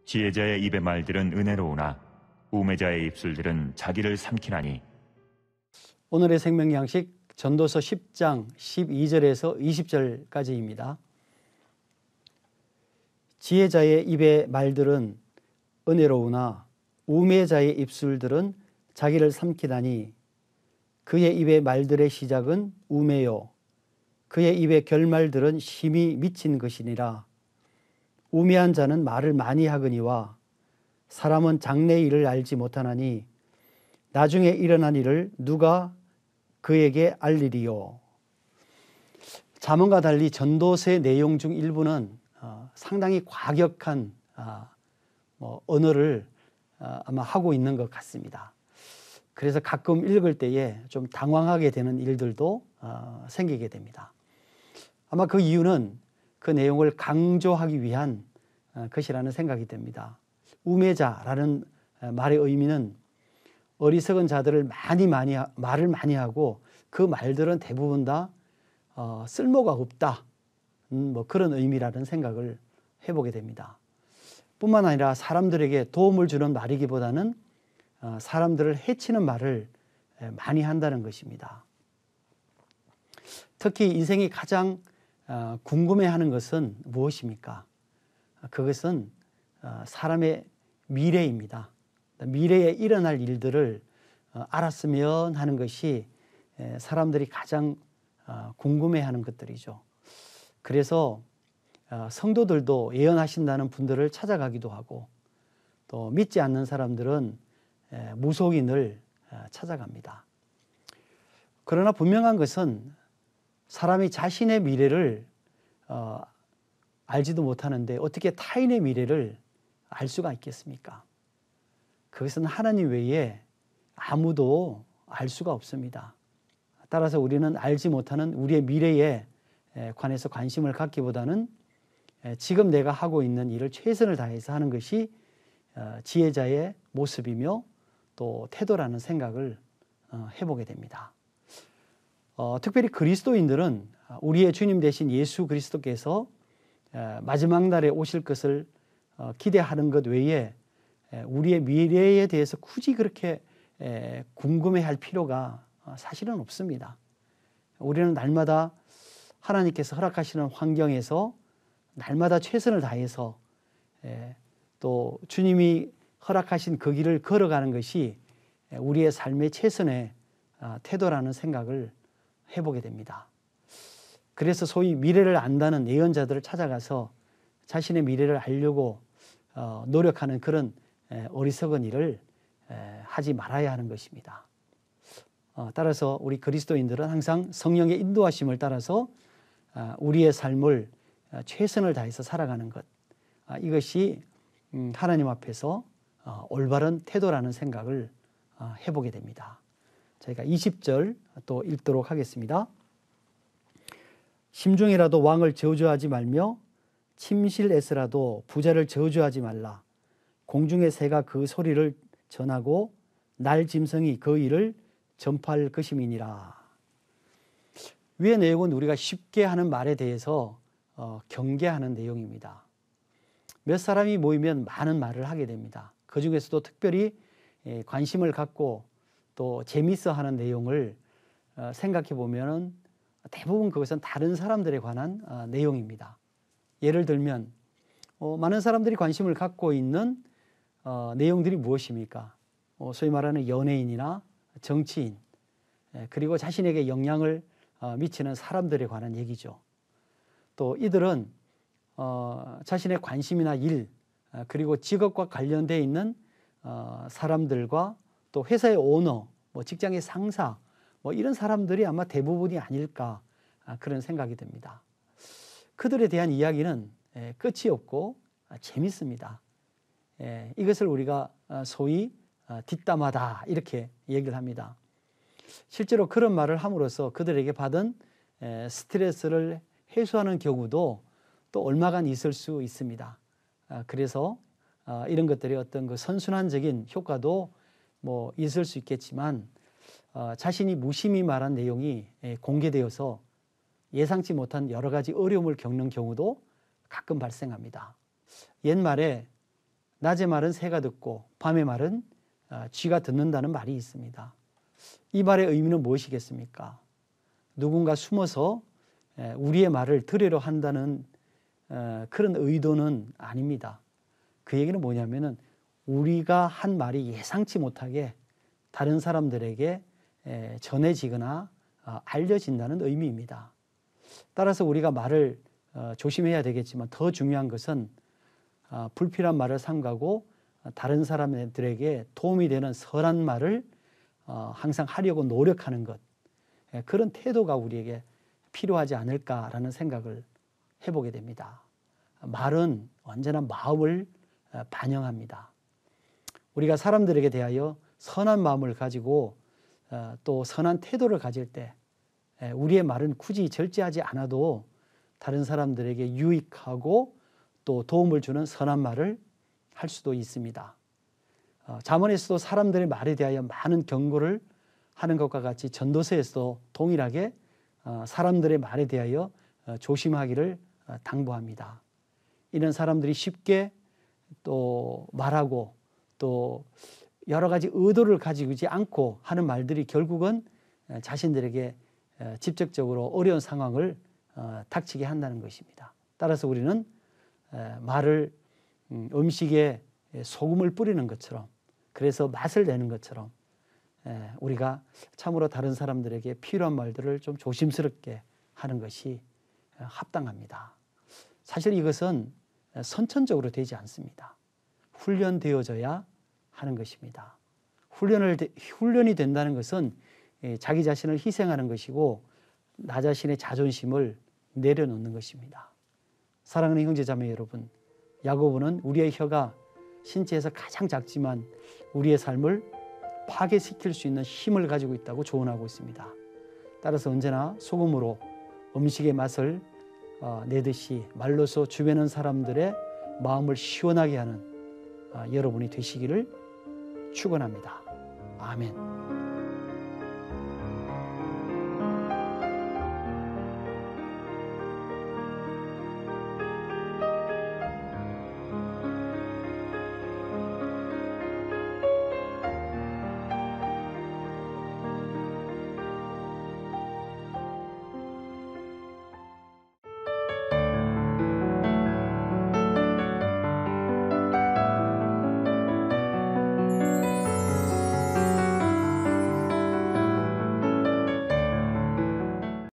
지혜자의 입의 말들은 은혜로우나 우매자의 입술들은 자기를 삼키나니. 오늘의 생명 양식 전도서 10장 12절에서 20절까지입니다. 지혜자의 입의 말들은 은혜로우나 우매자의 입술들은 자기를 삼키나니 그의 입의 말들의 시작은 우매요 그의 입의 결말들은 심히 미친 것이니라. 우매한 자는 말을 많이 하거니와 사람은 장래의 일을 알지 못하나니 나중에 일어난 일을 누가 그에게 알리리요. 잠언과 달리 전도서의 내용 중 일부는 상당히 과격한 언어를 아마 하고 있는 것 같습니다. 그래서 가끔 읽을 때에 좀 당황하게 되는 일들도 생기게 됩니다. 아마 그 이유는 그 내용을 강조하기 위한 것이라는 생각이 듭니다. 우매자라는 말의 의미는 어리석은 자들을 말을 많이 하고 그 말들은 대부분 다 쓸모가 없다. 그런 의미라는 생각을 해보게 됩니다. 뿐만 아니라 사람들에게 도움을 주는 말이기보다는 사람들을 해치는 말을 많이 한다는 것입니다. 특히 인생이 가장 궁금해하는 것은 무엇입니까? 그것은 사람의 미래입니다. 미래에 일어날 일들을 알았으면 하는 것이 사람들이 가장 궁금해하는 것들이죠. 그래서 성도들도 예언하신다는 분들을 찾아가기도 하고 또 믿지 않는 사람들은 무속인을 찾아갑니다. 그러나 분명한 것은 사람이 자신의 미래를 알지도 못하는데 어떻게 타인의 미래를 알 수가 있겠습니까? 그것은 하나님 외에 아무도 알 수가 없습니다. 따라서 우리는 알지 못하는 우리의 미래에 관해서 관심을 갖기보다는 지금 내가 하고 있는 일을 최선을 다해서 하는 것이 지혜자의 모습이며 또 태도라는 생각을 해보게 됩니다. 특별히 그리스도인들은 우리의 주님 되신 예수 그리스도께서 마지막 날에 오실 것을 기대하는 것 외에 우리의 미래에 대해서 굳이 그렇게 궁금해할 필요가 사실은 없습니다. 우리는 날마다 하나님께서 허락하시는 환경에서 날마다 최선을 다해서 또 주님이 허락하신 그 길을 걸어가는 것이 우리의 삶의 최선의 태도라는 생각을 해보게 됩니다. 그래서 소위 미래를 안다는 예언자들을 찾아가서 자신의 미래를 알려고 노력하는 그런 어리석은 일을 하지 말아야 하는 것입니다. 따라서 우리 그리스도인들은 항상 성령의 인도하심을 따라서 우리의 삶을 최선을 다해서 살아가는 것, 이것이 하나님 앞에서 올바른 태도라는 생각을 해보게 됩니다. 저희가 20절 또 읽도록 하겠습니다. 심중이라도 왕을 저주하지 말며 침실에서라도 부자를 저주하지 말라. 공중의 새가 그 소리를 전하고 날 짐승이 그 일을 전파할 것임이니라. 위의 내용은 우리가 쉽게 하는 말에 대해서 경계하는 내용입니다. 몇 사람이 모이면 많은 말을 하게 됩니다. 그 중에서도 특별히 관심을 갖고 또 재미있어 하는 내용을 생각해 보면 대부분 그것은 다른 사람들에 관한 내용입니다. 예를 들면 많은 사람들이 관심을 갖고 있는 내용들이 무엇입니까? 소위 말하는 연예인이나 정치인, 그리고 자신에게 영향을 미치는 사람들에 관한 얘기죠. 또 이들은 자신의 관심이나 일, 그리고 직업과 관련되어 있는 사람들과 또 회사의 오너, 직장의 상사, 이런 사람들이 아마 대부분이 아닐까 그런 생각이 듭니다. 그들에 대한 이야기는 끝이 없고 재밌습니다. 이것을 우리가 소위 뒷담화다 이렇게 얘기를 합니다. 실제로 그런 말을 함으로써 그들에게 받은 스트레스를 해소하는 경우도 또 얼마간 있을 수 있습니다. 그래서 이런 것들이 어떤 그 선순환적인 효과도 있을 수 있겠지만 자신이 무심히 말한 내용이 공개되어서 예상치 못한 여러 가지 어려움을 겪는 경우도 가끔 발생합니다. 옛말에 낮의 말은 새가 듣고 밤의 말은 쥐가 듣는다는 말이 있습니다. 이 말의 의미는 무엇이겠습니까? 누군가 숨어서 우리의 말을 들으려 한다는 그런 의도는 아닙니다. 그 얘기는 뭐냐면은 우리가 한 말이 예상치 못하게 다른 사람들에게 전해지거나 알려진다는 의미입니다. 따라서 우리가 말을 조심해야 되겠지만 더 중요한 것은 불필요한 말을 삼가고 다른 사람들에게 도움이 되는 선한 말을 항상 하려고 노력하는 것, 그런 태도가 우리에게 필요하지 않을까라는 생각을 해보게 됩니다. 말은 언제나 마음을 반영합니다. 우리가 사람들에게 대하여 선한 마음을 가지고 또 선한 태도를 가질 때 우리의 말은 굳이 절제하지 않아도 다른 사람들에게 유익하고 또 도움을 주는 선한 말을 할 수도 있습니다. 잠언에서도 사람들의 말에 대하여 많은 경고를 하는 것과 같이 전도서에서도 동일하게 사람들의 말에 대하여 조심하기를 당부합니다. 이런 사람들이 쉽게 또 말하고 또 여러 가지 의도를 가지고 있지 않고 하는 말들이 결국은 자신들에게 직접적으로 어려운 상황을 닥치게 한다는 것입니다. 따라서 우리는 말을 음식에 소금을 뿌리는 것처럼, 그래서 맛을 내는 것처럼 우리가 참으로 다른 사람들에게 필요한 말들을 좀 조심스럽게 하는 것이 합당합니다. 사실 이것은 선천적으로 되지 않습니다. 훈련되어져야 하는 것입니다. 훈련이 된다는 것은 자기 자신을 희생하는 것이고 나 자신의 자존심을 내려놓는 것입니다. 사랑하는 형제자매 여러분, 야고보는 우리의 혀가 신체에서 가장 작지만 우리의 삶을 파괴시킬 수 있는 힘을 가지고 있다고 조언하고 있습니다. 따라서 언제나 소금으로 음식의 맛을 내듯이 말로서 주변의 사람들의 마음을 시원하게 하는 여러분이 되시기를 축원합니다. 아멘.